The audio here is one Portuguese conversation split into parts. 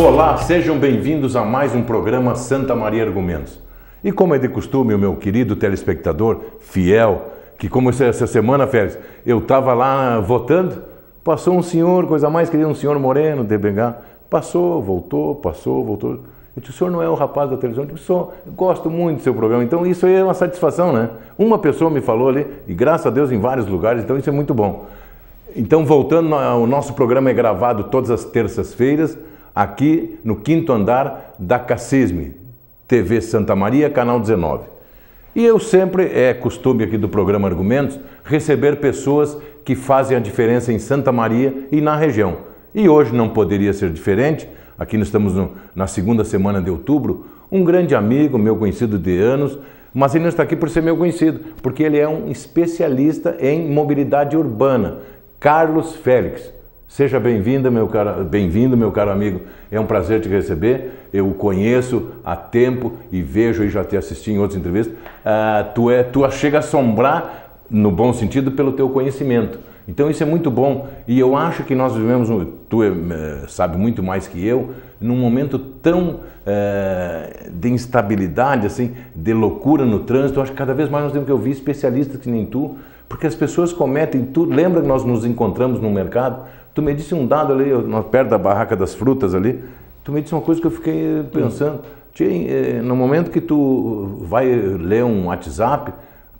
Olá, sejam bem-vindos a mais um programa Santa Maria Argumentos. E como é de costume, o meu querido telespectador fiel, que como essa semana, Félix, eu estava lá votando, passou um senhor, coisa mais querida, um senhor moreno, de Bengala, passou, voltou. Eu disse, o senhor não é o rapaz da televisão? Eu disse, eu gosto muito do seu programa. Então isso aí é uma satisfação, né? Uma pessoa me falou ali, e graças a Deus em vários lugares, então isso é muito bom. Então, voltando, o nosso programa é gravado todas as terças-feiras, aqui no quinto andar da CACISM, TV Santa Maria, canal 19. E eu sempre, é costume aqui do programa Argumentos, receber pessoas que fazem a diferença em Santa Maria e na região. E hoje não poderia ser diferente, aqui nós estamos na segunda semana de outubro, um grande amigo, meu conhecido de anos, mas ele não está aqui por ser meu conhecido, porque ele é um especialista em mobilidade urbana, Carlos Félix. Seja bem-vindo, meu caro amigo. É um prazer te receber. Eu o conheço há tempo e vejo e já te assisti em outras entrevistas. Tu chega a assombrar, no bom sentido, pelo teu conhecimento. Então isso é muito bom. E eu acho que nós vivemos, sabe muito mais que eu, num momento tão de instabilidade, assim, de loucura no trânsito. Eu acho que cada vez mais nós temos que ouvir especialistas que nem tu, porque as pessoas cometem tudo. Lembra que nós nos encontramos no mercado? Tu me disse um dado ali, perto da barraca das frutas ali, tu me disse uma coisa que eu fiquei pensando. No momento que tu vai ler um WhatsApp,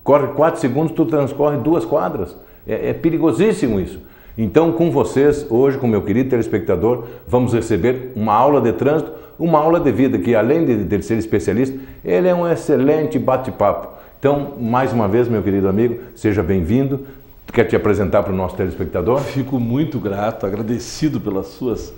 corre 4 segundos, tu transcorre 2 quadras. É perigosíssimo isso. Então, com vocês, hoje, com o meu querido telespectador, vamos receber uma aula de trânsito, uma aula de vida, que além de ser especialista, ele é um excelente bate-papo. Então, mais uma vez, meu querido amigo, seja bem-vindo. Quer te apresentar para o nosso telespectador? Fico muito grato, agradecido pelas suas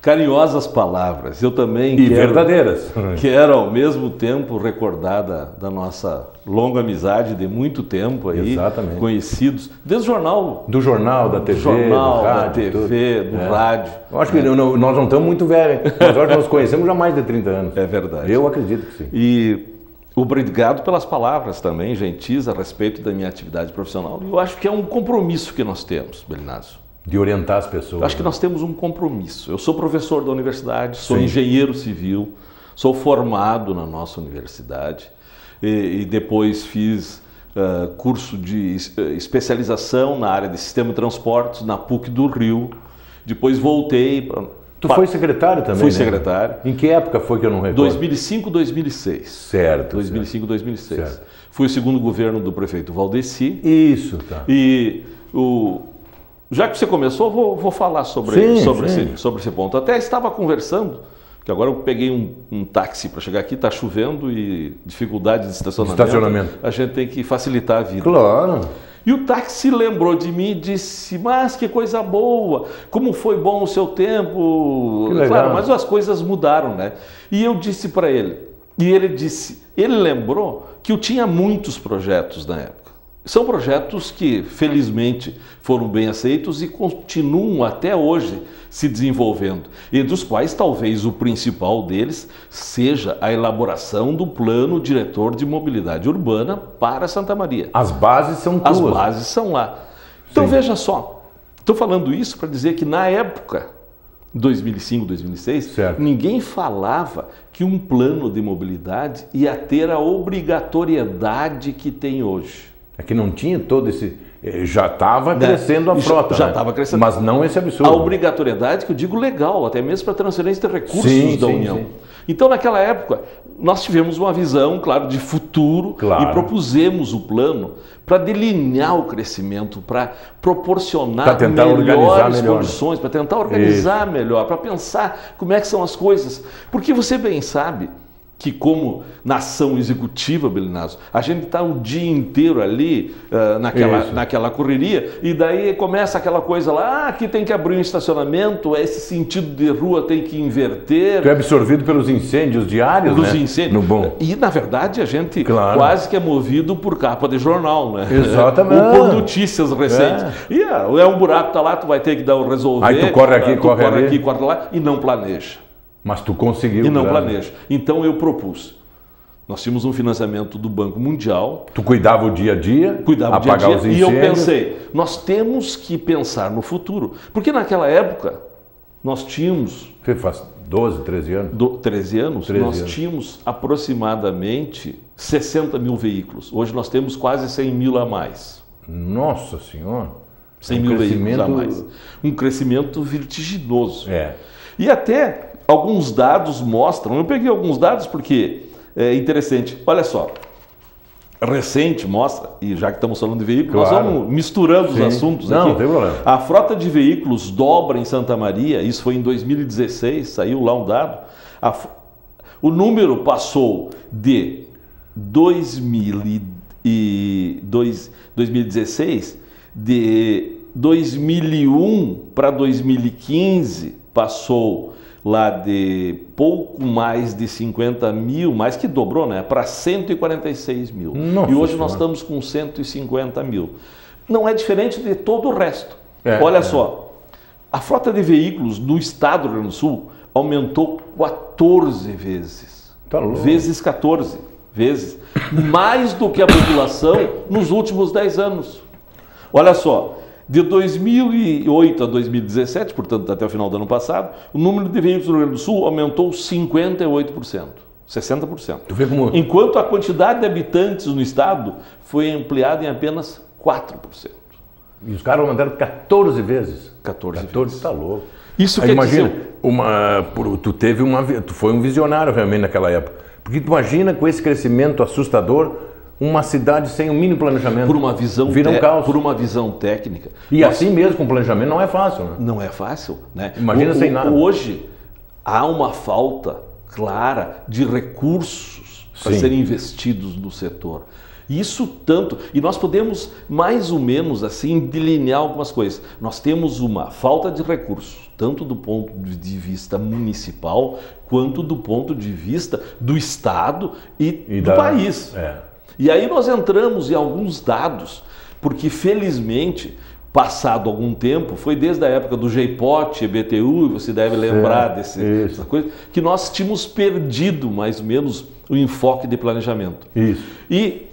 carinhosas palavras. Eu também verdadeiras. Quero ao mesmo tempo recordar da nossa longa amizade de muito tempo aí. Exatamente. Conhecidos desde o jornal. Do jornal, da TV, jornal, do rádio, da TV, do rádio. Eu acho que nós não estamos muito velhos, mas nós nos conhecemos há mais de 30 anos. É verdade. Eu acredito que sim. E obrigado pelas palavras também, gentis, a respeito da minha atividade profissional. Eu acho que é um compromisso que nós temos, Belinazzo. De orientar as pessoas. Eu acho que nós temos um compromisso. Eu sou professor da universidade, sou engenheiro civil, sou formado na nossa universidade e depois fiz curso de especialização na área de sistema de transportes na PUC do Rio. Depois voltei para... Tu foi secretário também, Fui né? secretário. Em que época foi que eu não recordo? 2005, 2006. Certo. 2005, 2006. Certo. Fui o segundo governo do prefeito Valdeci. Isso, tá. E já que você começou, vou falar sobre esse ponto. Até estava conversando, que agora eu peguei um táxi para chegar aqui, está chovendo e dificuldade de estacionamento. A gente tem que facilitar a vida. Claro. E o táxi lembrou de mim e disse, mas que coisa boa, como foi bom o seu tempo. Que legal. Claro, mas as coisas mudaram, né? E eu disse para ele, ele lembrou que eu tinha muitos projetos na época. São projetos que, felizmente, foram bem aceitos e continuam até hoje se desenvolvendo, e dos quais talvez o principal deles seja a elaboração do Plano Diretor de Mobilidade Urbana para Santa Maria. As bases são tuas. As bases são lá. Então veja só, estou falando isso para dizer que na época, 2005, 2006, certo, ninguém falava que um plano de mobilidade ia ter a obrigatoriedade que tem hoje. É que não tinha todo esse... Já estava crescendo a frota, já estava crescendo. Mas não esse absurdo. A obrigatoriedade, que eu digo legal, até mesmo para transferência de recursos da União. Sim. Então, naquela época, nós tivemos uma visão, claro, de futuro e propusemos o plano para delinear o crescimento, para proporcionar melhores condições, para tentar organizar melhor, para pensar como é que são as coisas. Porque você bem sabe que como nação executiva, Belinazzo, a gente está o dia inteiro ali naquela correria, e daí começa aquela coisa lá, aqui tem que abrir um estacionamento, esse sentido de rua tem que inverter. Tu é absorvido pelos incêndios diários, pelos incêndios. No bom. E, na verdade, a gente quase que é movido por capa de jornal, né? Exatamente. Ou por notícias recentes. E um buraco tá lá, tu vai ter que resolver. Aí tu corre aqui, corre ali. Corre lá, e não planeja. Mas tu conseguiu. E não planeja. Então eu propus. Nós tínhamos um financiamento do Banco Mundial. Tu cuidava o dia a dia? Cuidava o dia a dia. E eu pensei, nós temos que pensar no futuro. Porque naquela época, nós tínhamos... 12, 13 anos? 13 anos, 13 nós anos. tínhamos aproximadamente 60 mil veículos. Hoje nós temos quase 100 mil a mais. Nossa Senhora! 100 mil veículos a mais. Um crescimento vertiginoso. E até alguns dados mostram, eu peguei alguns dados porque é interessante. Olha só, recente mostra, e já que estamos falando de veículos, nós vamos misturando os assuntos aqui. Não tem problema. A frota de veículos dobra em Santa Maria, isso foi em 2016, saiu lá um dado. O número passou de 2016, de 2001 para 2015, passou lá de pouco mais de 50 mil, mais que dobrou, né? Para 146 mil. Nossa e hoje Senhora. nós estamos com 150 mil. Não é diferente de todo o resto. Olha só, a frota de veículos no estado do Rio Grande do Sul aumentou 14 vezes. Tá louco. Vezes 14 vezes. Mais do que a população nos últimos 10 anos. Olha só. De 2008 a 2017, portanto até o final do ano passado, o número de veículos no Rio Grande do Sul aumentou 58%, 60%. Tu vê como... Enquanto a quantidade de habitantes no estado foi ampliada em apenas 4%. E os caras aumentaram 14 vezes. 14 vezes. Tá louco. Isso quer imagina, dizer... tu foi um visionário realmente naquela época. Porque tu imagina com esse crescimento assustador, uma cidade sem o mínimo planejamento. Por uma visão vira um caos. Por uma visão técnica. E assim mesmo com planejamento não é fácil, né? Não é fácil, né? Imagina sem nada. Hoje há uma falta clara de recursos para serem investidos no setor. Isso tanto, e nós podemos mais ou menos assim delinear algumas coisas. Nós temos uma falta de recursos, tanto do ponto de vista municipal, quanto do ponto de vista do Estado e do país. E aí nós entramos em alguns dados, porque felizmente, passado algum tempo, foi desde a época do GEIPOT, EBTU, você deve lembrar dessa coisa, que nós tínhamos perdido mais ou menos o enfoque de planejamento. E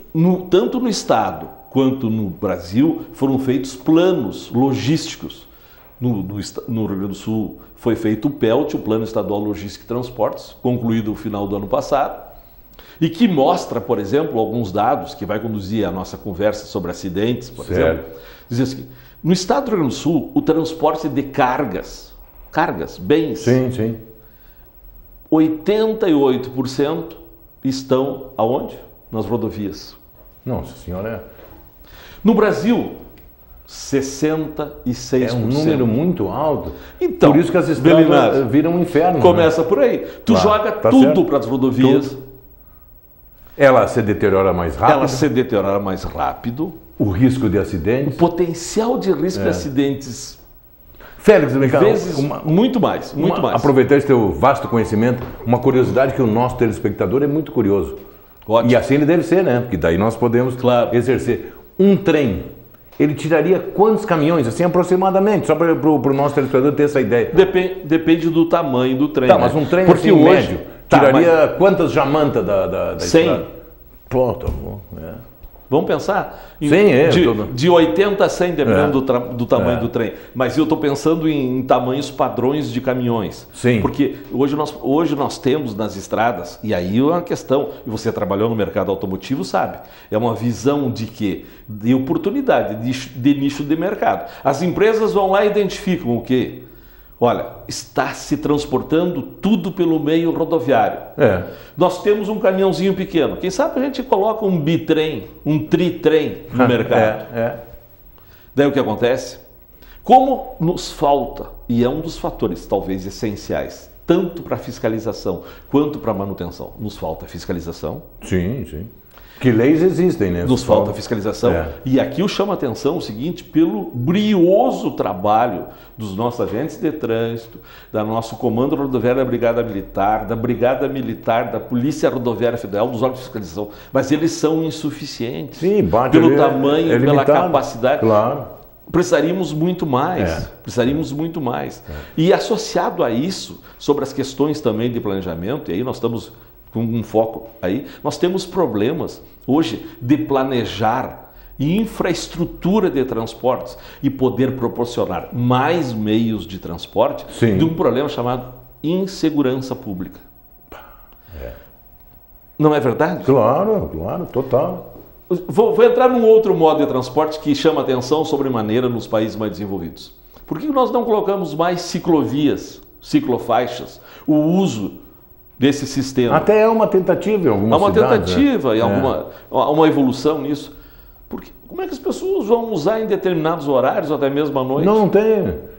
tanto no Estado quanto no Brasil foram feitos planos logísticos. No Rio Grande do Sul foi feito o PELT, o Plano Estadual Logística e Transportes, concluído no final do ano passado, e que mostra, por exemplo, alguns dados que vai conduzir a nossa conversa sobre acidentes, por exemplo. Diz assim, no estado do Rio Grande do Sul, o transporte de cargas, bens, 88% estão aonde? Nas rodovias. Nossa Senhora. No Brasil, 66%. É um número muito alto. Então, por isso que as estradas viram um inferno. Começa por aí. Tu joga tudo para as rodovias. Tudo. Ela se deteriora mais rápido. Ela se deteriora mais rápido. O risco de acidentes. O potencial de risco de acidentes. Félix, vezes muito mais. Aproveitar esse teu vasto conhecimento, uma curiosidade que o nosso telespectador é muito curioso. Ótimo. E assim ele deve ser, né? Porque daí nós podemos exercer. Um trem, ele tiraria quantos caminhões, assim, aproximadamente? Só para o nosso telespectador ter essa ideia. Depende do tamanho do trem. Tá, mas um trem porque assim, hoje, médio, tiraria quantas jamantas da 100. estrada? Pô, tá bom. Vamos pensar de 80 a 100, dependendo do tamanho do trem. Mas eu estou pensando em tamanhos padrões de caminhões. Sim. Porque hoje nós temos nas estradas, e aí é uma questão, e você trabalhou no mercado automotivo, sabe? É uma visão de quê? De oportunidade, de nicho de mercado. As empresas vão lá e identificam o quê? Olha, está se transportando tudo pelo meio rodoviário. Nós temos um caminhãozinho pequeno. Quem sabe a gente coloca um bitrem, um tritrem no mercado. Daí o que acontece? Como nos falta, e é um dos fatores talvez essenciais, tanto para fiscalização quanto para manutenção, nos falta fiscalização. Sim. Que leis existem, né? Nos falta fiscalização. E aqui eu chamo a atenção o seguinte, pelo brioso trabalho dos nossos agentes de trânsito, da nosso Comando Rodoviário da Brigada Militar, da Brigada Militar, da Polícia Rodoviária Federal, dos órgãos de fiscalização. Mas eles são insuficientes. Sim, pelo tamanho, pela limitado, capacidade. Claro. Precisaríamos muito mais. E associado a isso, sobre as questões também de planejamento, e aí nós estamos com um foco aí, nós temos problemas hoje de planejar infraestrutura de transportes e poder proporcionar mais meios de transporte de um problema chamado insegurança pública. Não é verdade? Claro, claro, total. Vou entrar num outro modo de transporte que chama atenção sobremaneira nos países mais desenvolvidos. Por que nós não colocamos mais ciclovias, ciclofaixas, o uso desse sistema? Até é uma tentativa em algumas cidades. É uma tentativa e uma evolução nisso. Porque como é que as pessoas vão usar em determinados horários, até mesmo à noite? Não tem.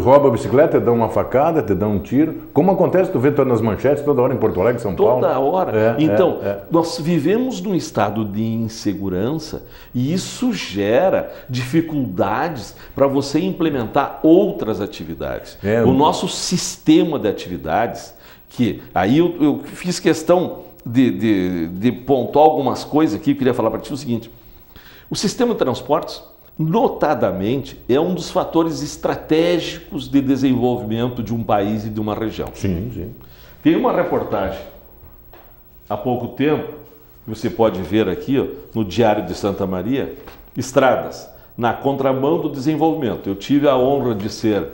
Rouba a bicicleta, te dá uma facada, te dá um tiro. Como acontece, tu vê nas manchetes toda hora em Porto Alegre, São Paulo. Toda hora. Então, nós vivemos num estado de insegurança e isso gera dificuldades para você implementar outras atividades. O nosso sistema de atividades, que aí eu fiz questão de pontuar algumas coisas aqui, eu queria falar para ti o seguinte. O sistema de transportes, notadamente, é um dos fatores estratégicos de desenvolvimento de um país e de uma região. Sim, sim. Tem uma reportagem, há pouco tempo, que você pode ver aqui, ó, no Diário de Santa Maria, Estradas, na contramão do desenvolvimento. Eu tive a honra de ser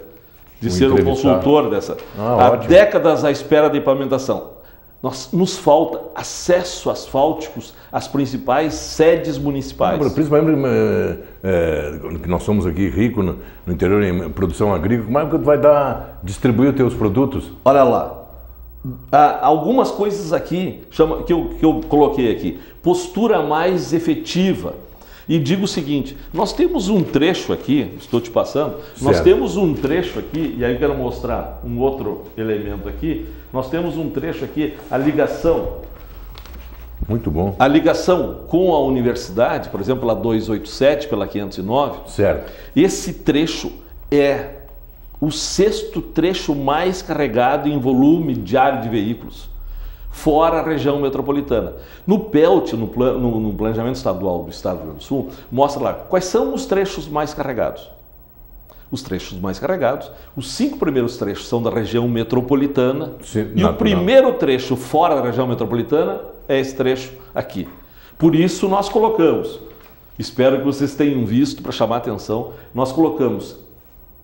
o consultor dessa. Há décadas à espera da implementação. Nos falta acesso asfálticos às principais sedes municipais. Principalmente que nós somos aqui ricos no interior em produção agrícola, como é que tu vai distribuir os teus produtos? Olha lá, algumas coisas aqui que eu coloquei aqui. Postura mais efetiva. E digo o seguinte, nós temos um trecho aqui, estou te passando, nós temos um trecho aqui, e aí eu quero mostrar um outro elemento aqui, nós temos um trecho aqui, a ligação. Muito bom. A ligação com a universidade, por exemplo, a 287 pela 509. Certo. Esse trecho é o 6º trecho mais carregado em volume diário de veículos, fora a região metropolitana. No PELT, no Planejamento Estadual do Estado do Rio Grande do Sul, mostra lá quais são os trechos mais carregados. Os trechos mais carregados, os 5 primeiros trechos são da região metropolitana. Sim, e o primeiro trecho fora da região metropolitana é esse trecho aqui. Por isso nós colocamos, espero que vocês tenham visto para chamar a atenção, nós colocamos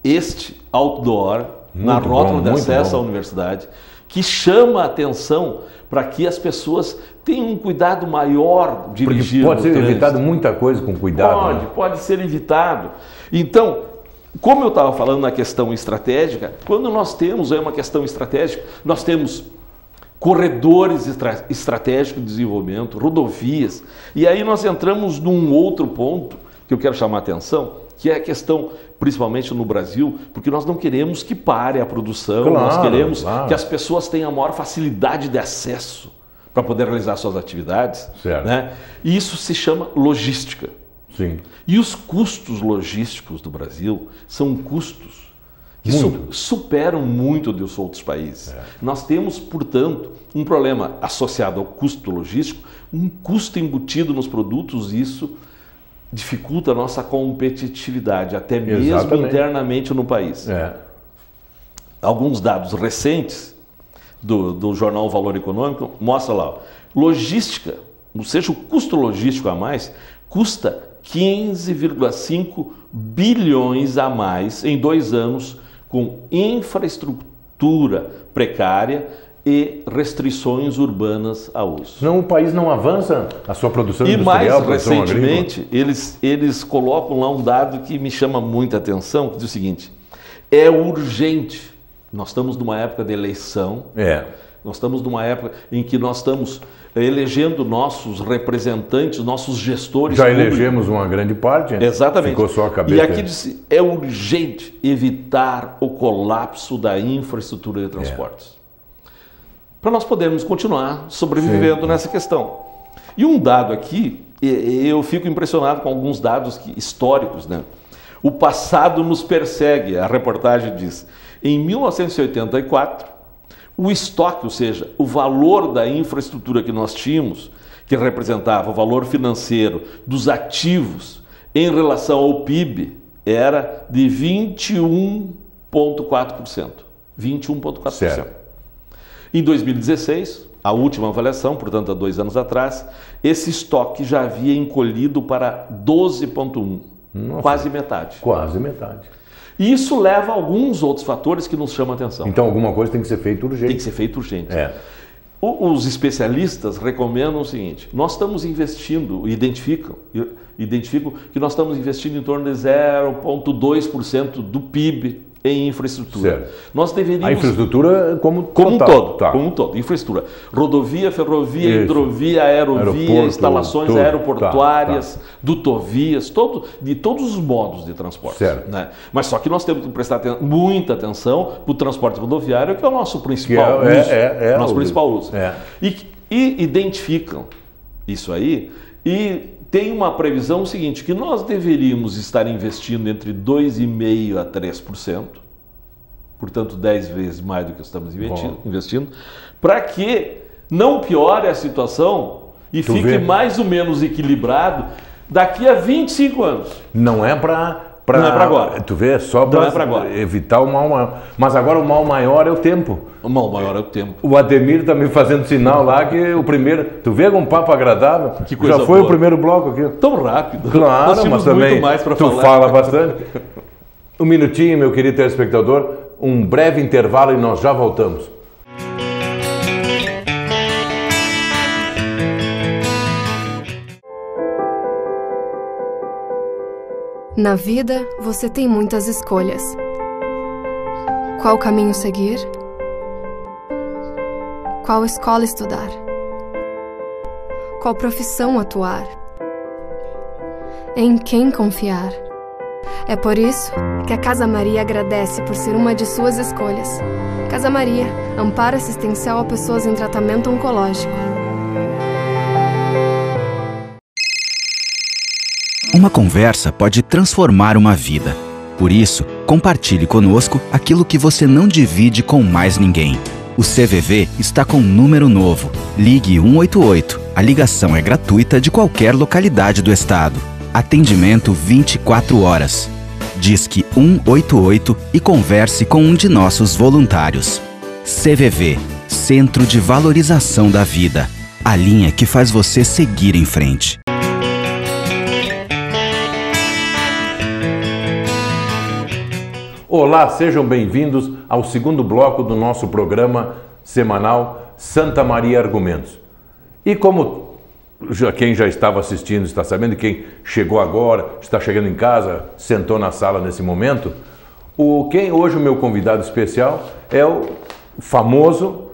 este outdoor na rótula de acesso à universidade, que chama a atenção para que as pessoas tenham um cuidado maior dirigindo. Pode ser evitado muita coisa com cuidado. Pode ser evitado. Então, como eu estava falando na questão estratégica, quando nós temos uma questão estratégica, nós temos corredores estratégicos de desenvolvimento, rodovias, e aí nós entramos num outro ponto que eu quero chamar a atenção, que é a questão, principalmente no Brasil, porque nós não queremos que pare a produção, nós queremos que as pessoas tenham a maior facilidade de acesso para poder realizar suas atividades. Certo. Né? E isso se chama logística. Sim. E os custos logísticos do Brasil são custos que superam muito dos outros países. Nós temos, portanto, um problema associado ao custo logístico, um custo embutido nos produtos, e isso dificulta a nossa competitividade, até mesmo internamente no país. Alguns dados recentes do jornal Valor Econômico mostram lá, logística, ou seja, o custo logístico a mais, custa 15,5 bilhões a mais em 2 anos, com infraestrutura precária e restrições urbanas ao uso. Senão o país não avança a sua produção industrial. E mais recentemente, eles colocam lá um dado que me chama muita atenção, que diz o seguinte, é urgente, nós estamos numa época de eleição, nós estamos numa época em que nós estamos elegendo nossos representantes, nossos gestores públicos. Elegemos uma grande parte. Exatamente. Ficou só a cabeça. E aqui diz, é urgente evitar o colapso da infraestrutura de transportes. Para nós podermos continuar sobrevivendo nessa questão. E um dado aqui, eu fico impressionado com alguns dados históricos, né? O passado nos persegue, a reportagem diz. Em 1984, o estoque, ou seja, o valor da infraestrutura que nós tínhamos, que representava o valor financeiro dos ativos em relação ao PIB, era de 21,4%. 21,4%. Em 2016, a última avaliação, portanto há 2 anos atrás, esse estoque já havia encolhido para 12,1%. Quase metade. Quase metade. E isso leva a alguns outros fatores que nos chamam a atenção. Então alguma coisa tem que ser feita urgente. Tem que ser feito urgente. Os especialistas recomendam o seguinte: nós estamos investindo, identificam que nós estamos investindo em torno de 0,2% do PIB em infraestrutura. Certo. Nós deveríamos... A infraestrutura como um todo. Tá. Como um todo. Infraestrutura. Rodovia, ferrovia, hidrovia, aerovia, instalações aeroportuárias, dutovias, de todos os modos de transporte. Certo. Né? Mas só que nós temos que prestar muita atenção para o transporte rodoviário, que é o nosso principal uso. Nosso principal uso. E identificam isso aí e tem uma previsão seguinte, que nós deveríamos estar investindo entre 2,5% a 3%, portanto 10 vezes mais do que estamos investindo, para que não piore a situação e fique mais ou menos equilibrado daqui a 25 anos. Não é para... Não é para agora. Tu vê, só para evitar o mal maior. Mas agora o mal maior é o tempo. O mal maior é o tempo. O Ademir está me fazendo sinal lá que o primeiro... Tu vê um papo agradável? Que coisa já foi boa. O primeiro bloco aqui. Tão rápido. Claro, nós mas também muito mais para tu falar. Fala bastante. Um minutinho, meu querido telespectador. Um breve intervalo e nós já voltamos. Na vida, você tem muitas escolhas. Qual caminho seguir? Qual escola estudar? Qual profissão atuar? Em quem confiar? É por isso que a Casa Maria agradece por ser uma de suas escolhas. Casa Maria, amparo assistencial a pessoas em tratamento oncológico. Uma conversa pode transformar uma vida. Por isso, compartilhe conosco aquilo que você não divide com mais ninguém. O CVV está com um número novo. Ligue 188. A ligação é gratuita de qualquer localidade do estado. Atendimento 24 horas. Disque 188 e converse com um de nossos voluntários. CVV, Centro de Valorização da Vida. A linha que faz você seguir em frente. Olá, sejam bem-vindos ao segundo bloco do nosso programa semanal Santa Maria Argumentos. E como quem já estava assistindo está sabendo, quem chegou agora, está chegando em casa, sentou na sala nesse momento, hoje o meu convidado especial é o famoso,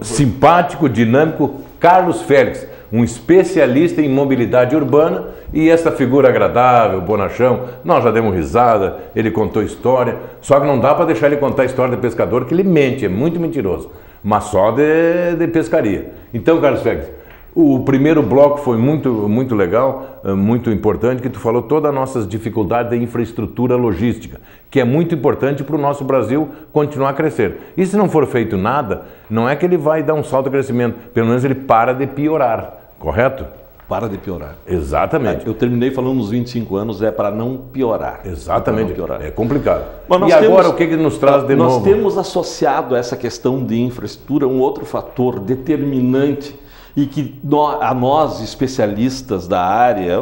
simpático, dinâmico Carlos Félix, um especialista em mobilidade urbana e essa figura agradável, bonachão. Nós já demos risada, ele contou história, só que não dá para deixar ele contar a história de pescador, que ele mente, é muito mentiroso, mas só de pescaria. Então, Carlos Félix, o primeiro bloco foi muito legal, muito importante, que tu falou todas as nossas dificuldades de infraestrutura logística, que é muito importante para o nosso Brasil continuar a crescer. E se não for feito nada, não é que ele vai dar um salto de crescimento, pelo menos ele para de piorar. Correto? Para de piorar. Exatamente. Eu terminei falando nos 25 anos, é para não piorar. Exatamente. Não piorar. É complicado. Mas agora o que nos traz de novo? Nós temos associado a essa questão de infraestrutura um outro fator determinante e que a nós, especialistas da área,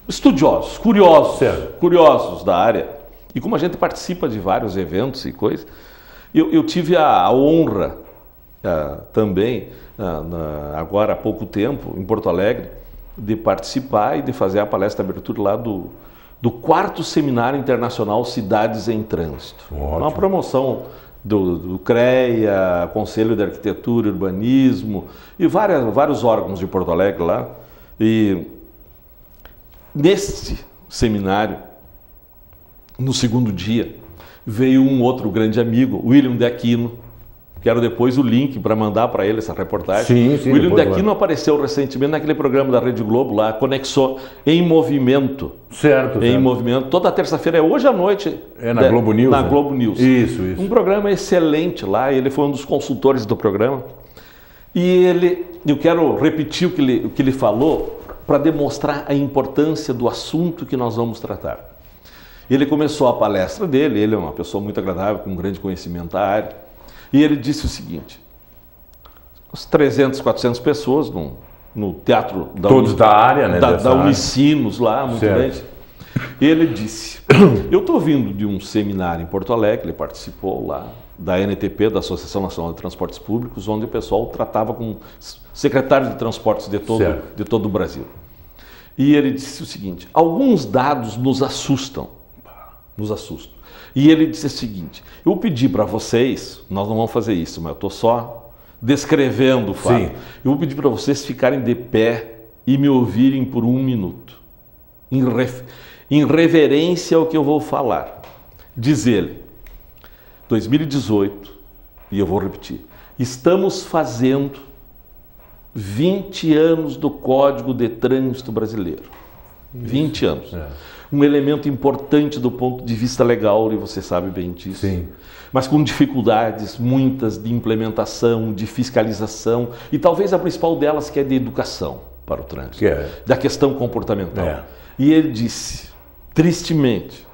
estudiosos, curiosos da área, e como a gente participa de vários eventos e coisas, eu tive a honra também, agora há pouco tempo, em Porto Alegre, de participar e de fazer a palestra de abertura lá do 4º Seminário Internacional Cidades em Trânsito. Ótimo. Uma promoção do CREA, Conselho de Arquitetura e Urbanismo e vários órgãos de Porto Alegre lá. E neste seminário, no segundo dia, veio um outro grande amigo, William de Aquino. Quero depois o link para mandar para ele essa reportagem. Sim, o William de Aquino apareceu recentemente naquele programa da Rede Globo lá, Conexão em Movimento. Certo. Em Movimento. Toda terça-feira, é hoje à noite. É na Globo News. Na Globo News. Isso. Um programa excelente lá, ele foi um dos consultores do programa. E eu quero repetir o que ele falou para demonstrar a importância do assunto que nós vamos tratar. Ele começou a palestra dele, ele é uma pessoa muito agradável, com um grande conhecimento da área. E ele disse o seguinte: uns 300, 400 pessoas no teatro todos da área, né? Da Unicinos lá, muito grande. Ele disse, eu estou vindo de um seminário em Porto Alegre, ele participou lá, da ANTP, da Associação Nacional de Transportes Públicos, onde o pessoal tratava com secretários de transportes de todo o Brasil. E ele disse o seguinte, alguns dados nos assustam. E ele disse o seguinte, eu pedi para vocês, nós não vamos fazer isso, mas eu estou só descrevendo o fato. Sim. Eu vou pedir para vocês ficarem de pé e me ouvirem por 1 minuto. Em reverência ao que eu vou falar. Diz ele, 2018, e eu vou repetir, estamos fazendo 20 anos do Código de Trânsito Brasileiro. 20 anos. Um elemento importante do ponto de vista legal, e você sabe bem disso. Sim. Mas com dificuldades muitas de implementação, de fiscalização, e talvez a principal delas que é de educação para o trânsito, da questão comportamental. E ele disse, tristemente,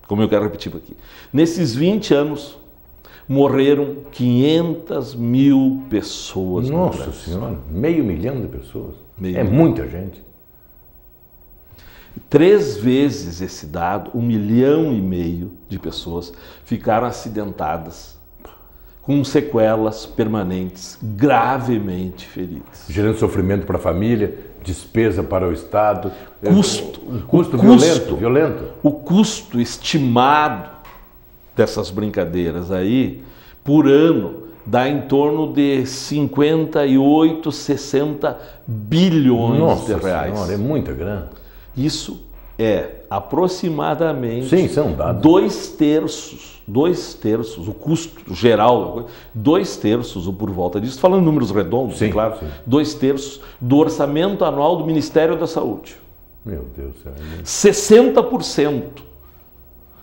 como eu quero repetir aqui, nesses 20 anos morreram 500 mil pessoas. Nossa Senhora, 500 mil de pessoas. Muita gente. 3 vezes esse dado, 1,5 milhão de pessoas ficaram acidentadas, com sequelas permanentes, gravemente feridas. Gerando sofrimento para a família, despesa para o Estado. Custo violento. O custo estimado dessas brincadeiras aí, por ano, dá em torno de 58, 60 bilhões de reais. Senhora, é muita grana. Isso é aproximadamente 2/3, o custo geral, 2/3, ou por volta disso, falando em números redondos, claro, 2/3 do orçamento anual do Ministério da Saúde. Meu Deus do céu. 60%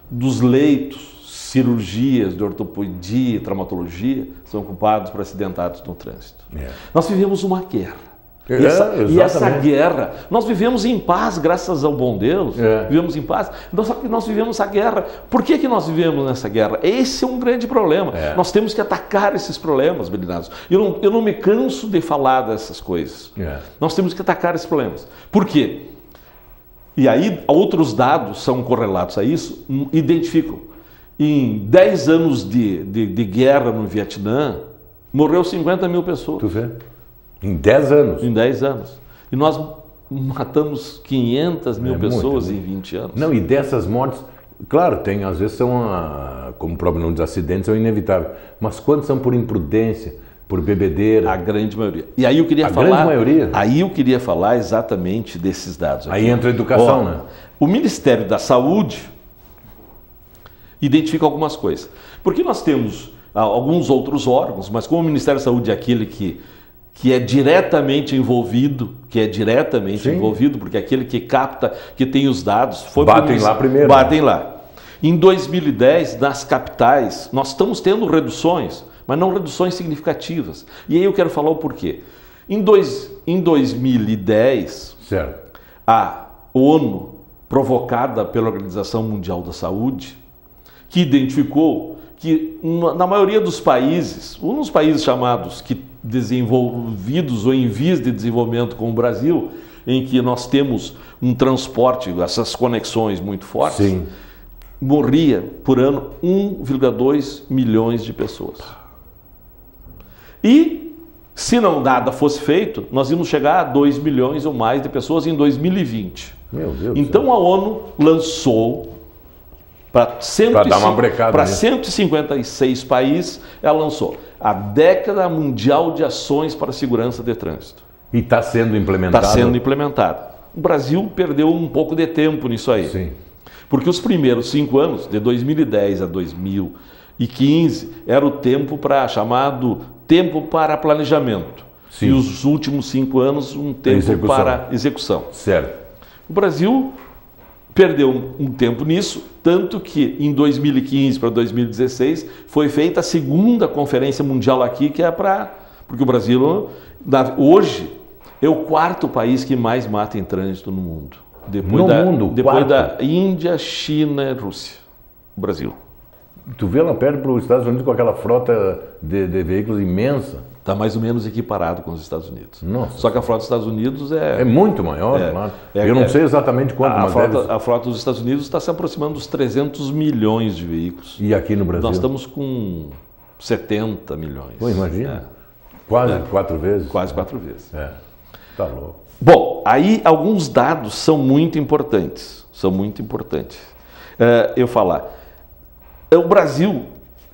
dos leitos, cirurgias de ortopedia e traumatologia são ocupados por acidentados no trânsito. Nós vivemos uma guerra. E essa guerra, nós vivemos em paz, graças ao bom Deus, vivemos em paz, só que nós vivemos a guerra. Por que nós vivemos nessa guerra? Esse é um grande problema. Nós temos que atacar esses problemas, Belinados. Eu não me canso de falar dessas coisas. Nós temos que atacar esses problemas. Por quê? E aí, outros dados são correlatos a isso, identificam. Em 10 anos de guerra no Vietnã, morreu 50 mil pessoas. Tu vê? Em 10 anos? Em 10 anos. E nós matamos 500 mil pessoas em 20 anos. Não, e dessas mortes, claro, tem, às vezes são, como o próprio nome dos acidentes, são inevitáveis. Mas quantos são por imprudência, por bebedeira? A grande maioria. E aí eu queria falar... grande maioria? Aí eu queria falar exatamente desses dados aqui. Aí entra a educação, né? O Ministério da Saúde identifica algumas coisas. Porque nós temos alguns outros órgãos, mas como o Ministério da Saúde é aquele que é diretamente envolvido, porque é aquele que capta, que tem os dados... Batem lá primeiro. Batem lá. Em 2010, nas capitais, nós estamos tendo reduções, mas não reduções significativas. E aí eu quero falar o porquê. Em 2010, a ONU, provocada pela Organização Mundial da Saúde, que identificou que na maioria dos países, nos países chamados desenvolvidos ou em vias de desenvolvimento como o Brasil, em que nós temos um transporte, essas conexões muito fortes, morria por ano 1,2 milhões de pessoas. E se nada fosse feito, nós íamos chegar a 2 milhões ou mais de pessoas em 2020. Meu Deus. Então a ONU lançou para 156 países, ela lançou a Década Mundial de Ações para a Segurança de Trânsito. E está sendo implementada? Está sendo implementada. O Brasil perdeu um pouco de tempo nisso aí. Sim. Porque os primeiros 5 anos, de 2010 a 2015, era o tempo chamado tempo para planejamento. Sim. E os últimos 5 anos, um tempo para execução. Certo. O Brasil perdeu um tempo nisso, tanto que em 2015 para 2016 foi feita a segunda conferência mundial aqui, que é porque o Brasil hoje é o 4º país que mais mata em trânsito no mundo. Depois da Índia, China e Rússia. O Brasil. Tu vê lá perto para os Estados Unidos com aquela frota de veículos imensa. Está mais ou menos equiparado com os Estados Unidos. Nossa. Só que a frota dos Estados Unidos é muito maior, claro. Eu não sei exatamente quanto, a frota dos Estados Unidos está se aproximando dos 300 milhões de veículos. E aqui no Brasil? Nós estamos com 70 milhões. Pô, imagina. Quase 4 vezes. Quase 4 vezes. Tá louco. Bom, aí alguns dados são muito importantes. Eu falar. O Brasil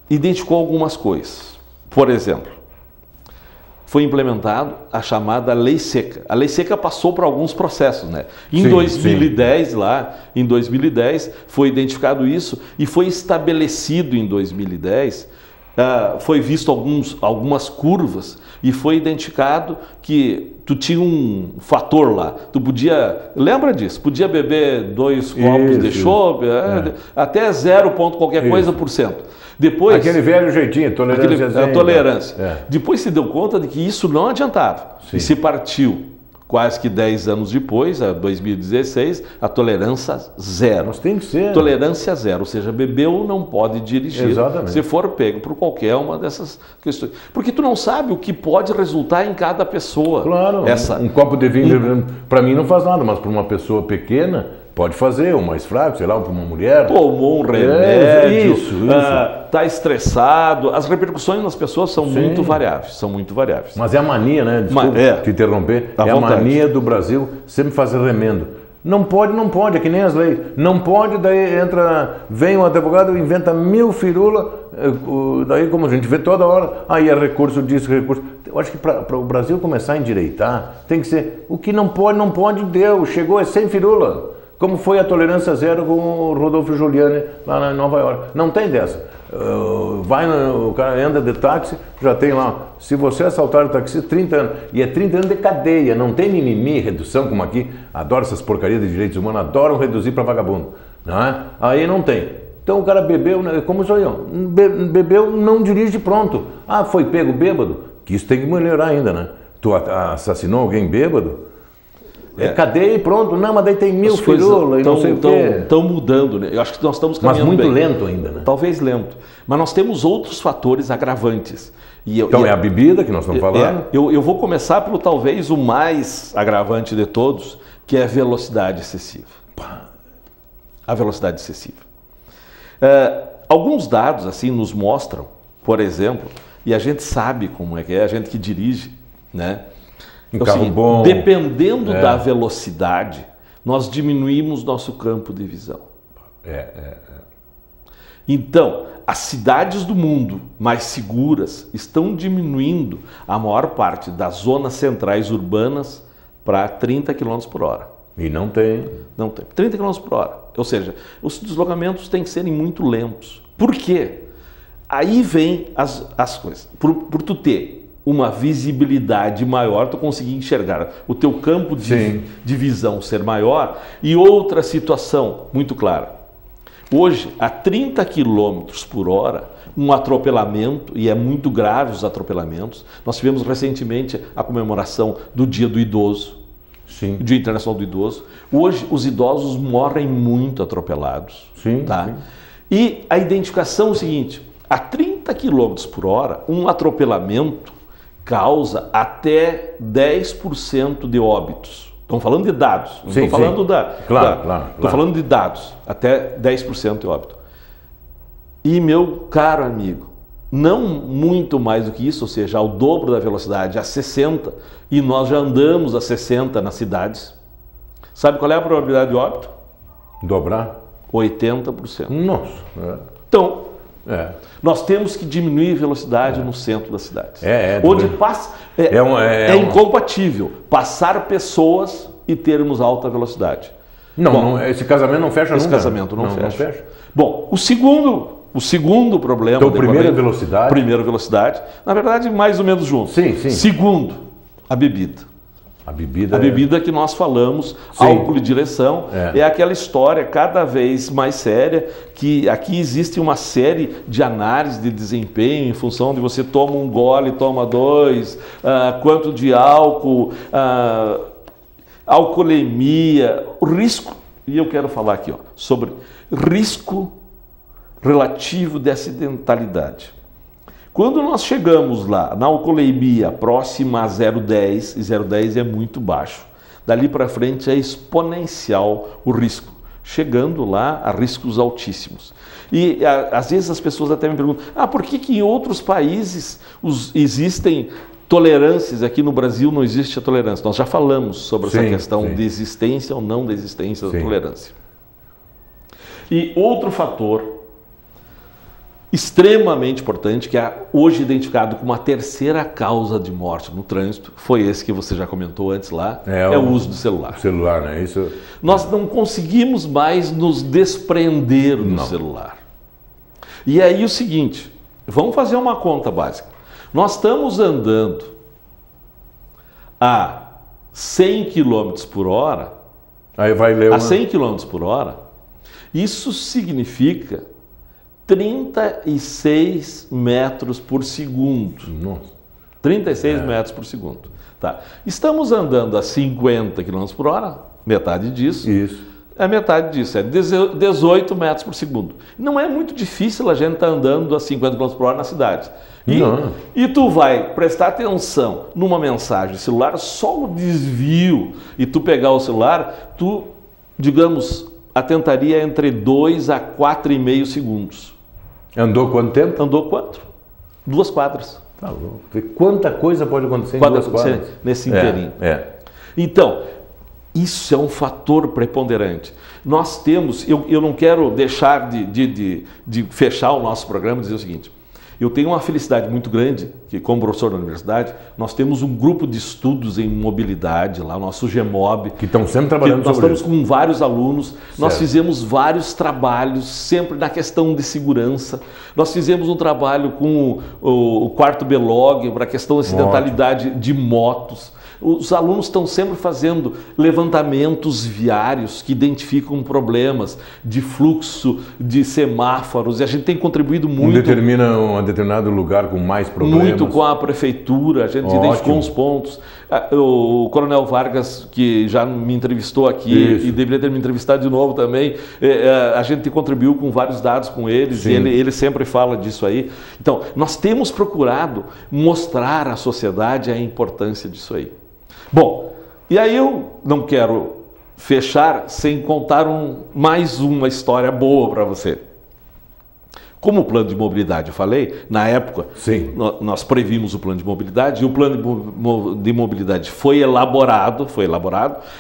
identificou algumas coisas. Por exemplo, foi implementado a chamada Lei Seca. A Lei Seca passou por alguns processos, né? Em 2010, em 2010, foi identificado isso e foi estabelecido em 2010, foi visto algumas curvas e foi identificado que tu tinha um fator lá. Tu podia, lembra disso? Podia beber 2 copos de chopp, até 0 ponto qualquer coisa por cento. Depois, aquele velho jeitinho, tolerância. Tolerância. Depois se deu conta de que isso não adiantava. E se partiu, quase que 10 anos depois, 2016, a tolerância zero. Mas tem que ser. Tolerância zero, ou seja, bebeu não pode dirigir. Exatamente. Se for pego por qualquer uma dessas questões. Porque tu não sabe o que pode resultar em cada pessoa. Claro, um copo de vinho, para mim não faz nada, mas para uma pessoa pequena, pode fazer, ou mais fraco, sei lá, para uma mulher. Tomou um remédio, está estressado. As repercussões nas pessoas são muito variáveis, Mas é a mania, né? Desculpa te interromper. É a mania do Brasil sempre fazer remendo. Não pode, é que nem as leis. Não pode, daí vem um advogado, inventa 1000 firulas, daí como a gente vê toda hora, aí é recurso disso, recurso. Eu acho que para o Brasil começar a endireitar, tem que ser, o que não pode, deu, chegou, é 100 firulas. Como foi a tolerância zero com o Rodolfo Giuliani lá em Nova York. Não tem dessa. O cara anda de táxi, já tem lá, se você assaltar o taxista, 30 anos. E é 30 anos de cadeia, não tem mimimi, redução como aqui. Adoro essas porcarias de direitos humanos, adoram reduzir para vagabundo. Não é? Aí não tem. Então o cara bebeu, como sou eu, bebeu, não dirige, pronto. Foi pego bêbado, que isso tem que melhorar ainda, né? Tu assassinou alguém bêbado? Cadeia e pronto. Não, mas daí tem 1000 firulas e não sei o quê. Estão mudando, né? Eu acho que nós estamos caminhando Mas muito bem. lento ainda, né? Talvez lento. Mas nós temos outros fatores agravantes. Então é a bebida que nós estamos falando? Eu vou começar pelo talvez o mais agravante de todos, que é a velocidade excessiva. A velocidade excessiva. Alguns dados assim nos mostram, por exemplo, e a gente sabe como é que é, a gente que dirige, né? Carro bom. Dependendo da velocidade, nós diminuímos nosso campo de visão. Então, as cidades do mundo mais seguras estão diminuindo a maior parte das zonas centrais urbanas para 30 km por hora. E não tem? Não tem. 30 km por hora. Ou seja, os deslocamentos têm que serem muito lentos. Por quê? Aí vem as coisas. Por tu ter uma visibilidade maior, tu conseguir enxergar o teu campo de visão ser maior. E outra situação muito clara. Hoje, a 30 km por hora, um atropelamento, e é muito grave os atropelamentos. Nós tivemos recentemente a comemoração do Dia do Idoso, o Dia Internacional do Idoso. Hoje, os idosos morrem muito atropelados. E a identificação é o seguinte, a 30 km por hora, um atropelamento causa até 10% de óbitos. Estamos falando de dados, não estou falando Estou falando de dados, até 10% de óbito. E, meu caro amigo, não muito mais do que isso, ou seja, ao dobro da velocidade, a 60, e nós já andamos a 60 nas cidades. Sabe qual é a probabilidade de óbito? Dobrar? 80%. Nossa. Então, nós temos que diminuir a velocidade no centro das cidades. Onde passa, é incompatível passar pessoas e termos alta velocidade. Esse casamento não fecha nunca. Esse casamento não fecha. Bom, o segundo problema... Então, primeira velocidade. Primeira velocidade. Na verdade, mais ou menos junto. Segundo, a bebida. A bebida. A bebida que nós falamos, álcool e direção, é aquela história cada vez mais séria, que aqui existe uma série de análises de desempenho em função de você toma um gole, toma 2, quanto de álcool, alcoolemia, o risco, e eu quero falar aqui sobre risco relativo de acidentalidade. Quando nós chegamos lá, na alcoolemia próxima a 0,10, e 0,10 é muito baixo, dali para frente é exponencial o risco, chegando lá a riscos altíssimos. E às vezes as pessoas até me perguntam, por que em outros países existem tolerâncias, aqui no Brasil não existe a tolerância? Nós já falamos sobre essa questão de existência ou não da existência da tolerância. E outro fator extremamente importante, que é hoje identificado como a terceira causa de morte no trânsito, foi esse que você já comentou antes lá, é o uso do celular. O celular, né? Isso... Nós não conseguimos mais nos desprender do celular. E aí o seguinte, vamos fazer uma conta básica. Nós estamos andando a 100 km por hora, aí vai ler a 100 km por hora, isso significa 36 metros por segundo. Nossa. 36 metros por segundo. Tá. Estamos andando a 50 km por hora, metade disso. Isso. É metade disso, é 18 metros por segundo. Não é muito difícil a gente estar andando a 50 km por hora na cidade. E tu vai prestar atenção numa mensagem celular, só o desvio, e tu pegar o celular, tu, digamos, atentaria entre 2 a 4,5 segundos. Andou quanto tempo? Andou 4. 2 quadras. Tá louco. Quanta coisa pode acontecer em 2 quadras? Nesse inteirinho. Então, isso é um fator preponderante. Nós temos, eu não quero deixar de fechar o nosso programa e dizer o seguinte, eu tenho uma felicidade muito grande, que como professor da universidade, nós temos um grupo de estudos em mobilidade, lá o nosso GEMOB. Que estão sempre trabalhando sobre isso. Nós estamos com vários alunos, nós fizemos vários trabalhos sempre na questão de segurança. Nós fizemos um trabalho com o quarto B-Log para a questão da acidentalidade de motos. Os alunos estão sempre fazendo levantamentos viários que identificam problemas de fluxo, de semáforos, e a gente tem contribuído muito. Determina um determinado lugar com mais problemas. Muito com a prefeitura, a gente identificou uns pontos. O Coronel Vargas, que já me entrevistou aqui e deveria ter me entrevistado de novo também, a gente contribuiu com vários dados com eles, e ele sempre fala disso aí. Então, nós temos procurado mostrar à sociedade a importância disso aí. Bom, e aí eu não quero fechar sem contar mais uma história boa para você. Como o plano de mobilidade, eu falei, na época, nós previmos o plano de mobilidade, e o plano de mobilidade foi elaborado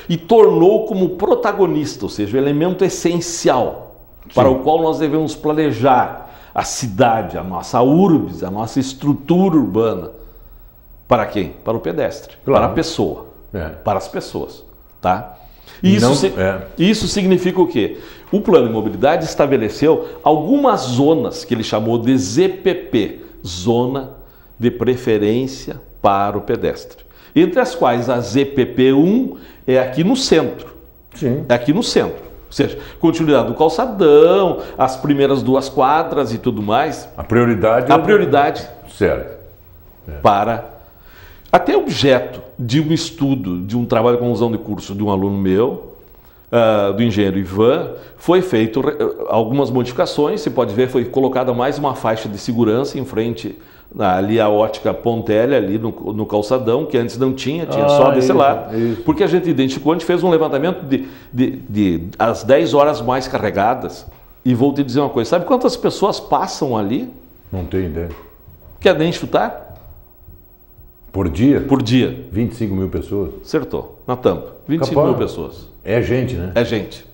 e tornou como protagonista, ou seja, o elemento essencial para o qual nós devemos planejar a cidade, a nossa urbis, a nossa estrutura urbana. Para quem? Para o pedestre, para a pessoa, para as pessoas, tá? Isso significa o quê? O plano de mobilidade estabeleceu algumas zonas que ele chamou de ZPP, Zona de Preferência para o Pedestre, entre as quais a ZPP1 é aqui no centro, é aqui no centro. Ou seja, continuidade do calçadão, as primeiras 2 quadras e tudo mais. A prioridade para... Até objeto de um estudo, de um trabalho de conclusão de curso de um aluno meu, do engenheiro Ivan, foi feito algumas modificações. Você pode ver, foi colocada mais uma faixa de segurança em frente ali a ótica Pontelli, ali no calçadão, que antes não tinha só desse lado. Porque a gente identificou, a gente fez um levantamento de as 10 horas mais carregadas, e vou te dizer uma coisa, sabe quantas pessoas passam ali? Não tenho ideia. Quer nem chutar? Por dia? Por dia. 25 mil pessoas? Acertou, na tampa. 25 mil pessoas. É gente, né? É gente.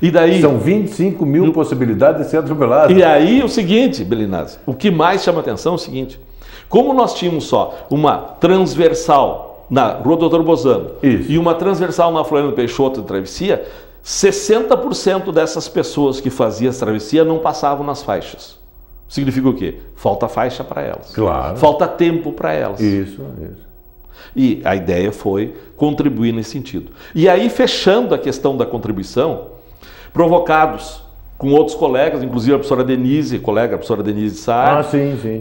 E daí... São 25 mil possibilidades de ser atropelado. E aí o seguinte, Belinazzi, o que mais chama atenção é o seguinte, como nós tínhamos só uma transversal na Rua Doutor Bozano e uma transversal na Floriano Peixoto de travessia, 60% dessas pessoas que faziam essa travessia não passavam nas faixas. Significa o quê? Falta faixa para elas. Claro. Falta tempo para elas. Isso. E a ideia foi contribuir nesse sentido. E aí, fechando a questão da contribuição, provocados com outros colegas, inclusive a professora Denise, a professora Denise Saad,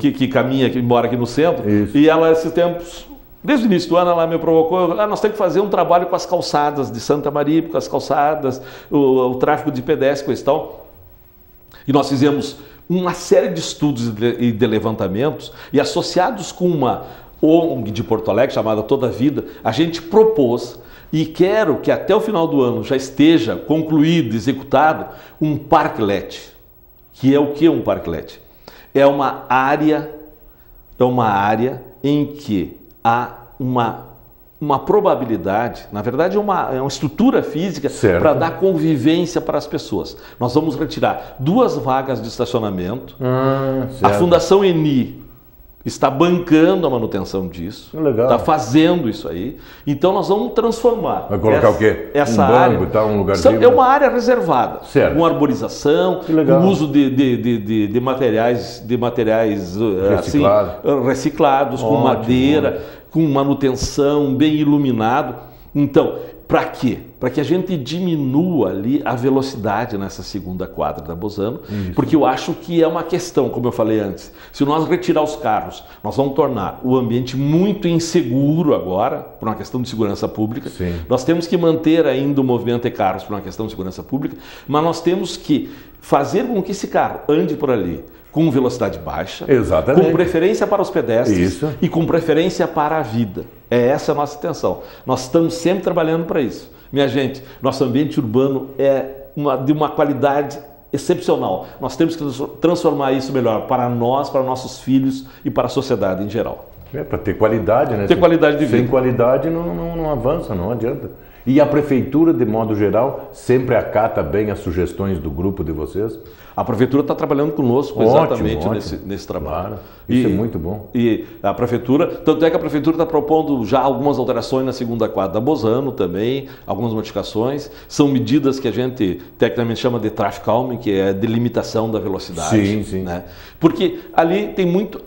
que caminha, que mora aqui no centro, e ela, esses tempos, desde o início do ano, ela me provocou, nós temos que fazer um trabalho com as calçadas de Santa Maria, com as calçadas, o tráfego de pedestres, coisa e tal. E nós fizemos uma série de estudos e de levantamentos, e associados com uma ONG de Porto Alegre, chamada Toda a Vida, a gente propôs, e quero que até o final do ano já esteja concluído, executado, um parklet. Que é o que um parklet? É uma área em que há uma probabilidade, na verdade é uma estrutura física para dar convivência para as pessoas. Nós vamos retirar 2 vagas de estacionamento. A Fundação Eni está bancando a manutenção disso, está fazendo isso aí. Então nós vamos transformar. Vai colocar o quê? Essa área, um lugarzinho? É uma área reservada, com arborização, com uso de materiais reciclados, com madeira, com manutenção, bem iluminado. Então, para quê? Para que a gente diminua ali a velocidade nessa segunda quadra da Bozano, porque eu acho que é uma questão, como eu falei antes, se nós retirar os carros, nós vamos tornar o ambiente muito inseguro agora, por uma questão de segurança pública. Sim. Nós temos que manter ainda o movimento de carros por uma questão de segurança pública, mas nós temos que fazer com que esse carro ande por ali com velocidade baixa, com preferência para os pedestres e com preferência para a vida. Essa a nossa intenção. Nós estamos sempre trabalhando para isso. Minha gente, nosso ambiente urbano é de uma qualidade excepcional. Nós temos que transformar isso melhor para nós, para nossos filhos e para a sociedade em geral. Para ter qualidade, né? Ter qualidade de vida. Sem qualidade não avança, não adianta. E a prefeitura, de modo geral, sempre acata bem as sugestões do grupo de vocês? A prefeitura está trabalhando conosco exatamente nesse trabalho. Claro, isso é muito bom. E a prefeitura, tanto é que a prefeitura está propondo já algumas alterações na segunda quadra da Bozano também, algumas modificações. São medidas que a gente tecnicamente chama de traffic calming, que é a delimitação da velocidade. Sim. Né? Porque ali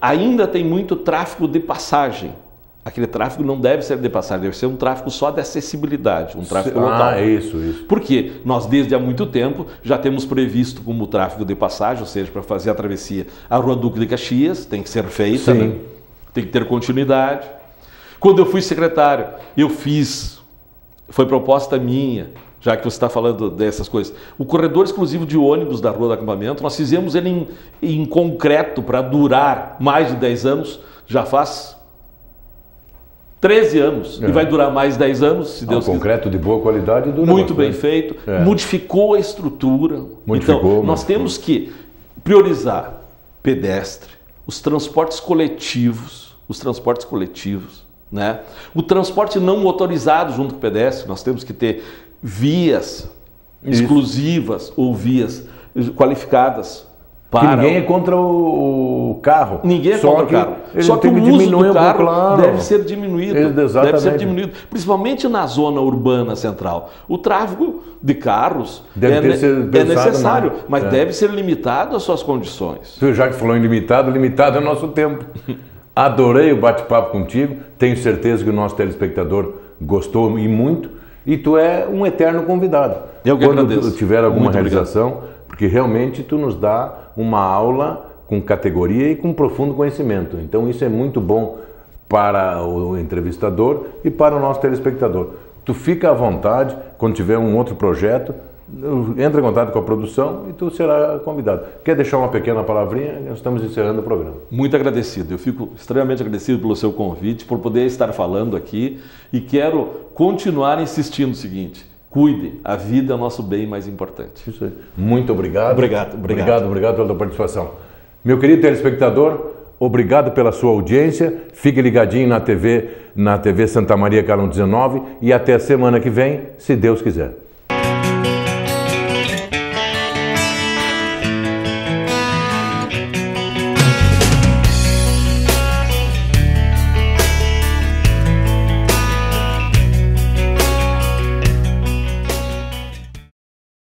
ainda tem muito tráfego de passagem. Aquele tráfego não deve ser de passagem, deve ser um tráfego só de acessibilidade, um tráfego local. Isso. Porque nós, desde há muito tempo, já temos previsto como tráfego de passagem, ou seja, para fazer a travessia, a Rua Duque de Caxias, tem que ser feita, né? Tem que ter continuidade. Quando eu fui secretário, foi proposta minha, já que você está falando dessas coisas, o corredor exclusivo de ônibus da Rua do Acampamento, nós fizemos ele em concreto para durar mais de 10 anos, já faz 13 anos e vai durar mais 10 anos, se Deus quiser. Concreto de boa qualidade dura muito bem feito, modificou a estrutura. Então, nós temos que priorizar pedestre, os transportes coletivos, né? O transporte não motorizado junto com o pedestre, nós temos que ter vias exclusivas ou vias qualificadas. Que ninguém é contra o carro. Ninguém é contra o carro. Só que o uso do carro deve ser diminuído. Deve ser diminuído. Principalmente na zona urbana central. O tráfego de carros é necessário, mas deve ser limitado às suas condições. Tu já que falou em limitado é o nosso tempo. Adorei o bate-papo contigo. Tenho certeza que o nosso telespectador gostou e muito. E tu é um eterno convidado. Eu que agradeço. Quando tiver alguma realização, porque realmente tu nos dá uma aula com categoria e com profundo conhecimento. Então isso é muito bom para o entrevistador e para o nosso telespectador. Tu fica à vontade, quando tiver um outro projeto, entra em contato com a produção e tu será convidado. Quer deixar uma pequena palavrinha? Nós estamos encerrando o programa. Muito agradecido. Eu fico extremamente agradecido pelo seu convite, por poder estar falando aqui e quero continuar insistindo no seguinte: cuide, a vida é o nosso bem mais importante. Isso aí. Muito obrigado. Obrigado pela tua participação. Meu querido telespectador, obrigado pela sua audiência. Fique ligadinho na TV Santa Maria Canal 19 e até a semana que vem, se Deus quiser.